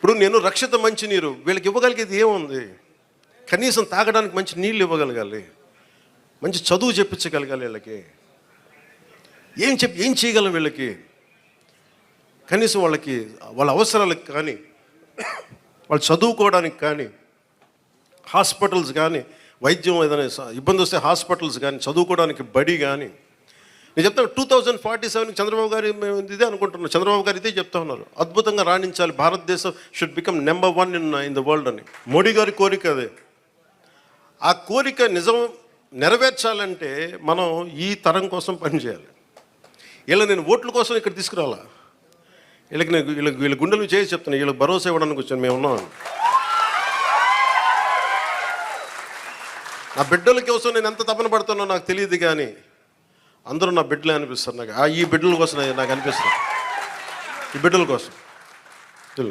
ఇప్పుడు నేను రక్షిత మంచినీరు వీళ్ళకి ఇవ్వగలిగేది ఏముంది? కనీసం తాగడానికి మంచి నీళ్ళు ఇవ్వగలగాలి, మంచి చదువు చెప్పించగలగాలి. వీళ్ళకి ఏం చేయగలం? వీళ్ళకి కనీసం వాళ్ళకి వాళ్ళ అవసరాలకు కానీ, వాళ్ళు చదువుకోవడానికి కానీ, హాస్పిటల్స్ కానీ, వైద్యం ఏదైనా ఇబ్బంది వస్తే హాస్పిటల్స్ కానీ, చదువుకోవడానికి బడి కానీ. నేను చెప్తాను 2047 చంద్రబాబు గారు మేము ఇదే అనుకుంటున్నాం. చంద్రబాబు గారు ఇదే చెప్తా ఉన్నారు, అద్భుతంగా రాణించాలి, భారతదేశం should become number 1 in the world అని. మోడీ గారి కోరిక అదే. ఆ కోరిక నిజం నెరవేర్చాలంటే మనం ఈ తరం కోసం పనిచేయాలి. ఇలా నేను ఓట్ల కోసం ఇక్కడ తీసుకురాలా. వీళ్ళ గుండెలు చేసి చెప్తున్నా, వీళ్ళకి భరోసా ఇవ్వడానికి వచ్చాను. మేము ఉన్నాం. నా బిడ్డల కోసం నేను ఎంత తపన పడుతున్నా నాకు తెలియదు, కానీ అందరూ నా బిడ్డలే అనిపిస్తారు నాకు. ఈ బిడ్డల కోసం నాకు అనిపిస్తుంది, ఈ బిడ్డల కోసం.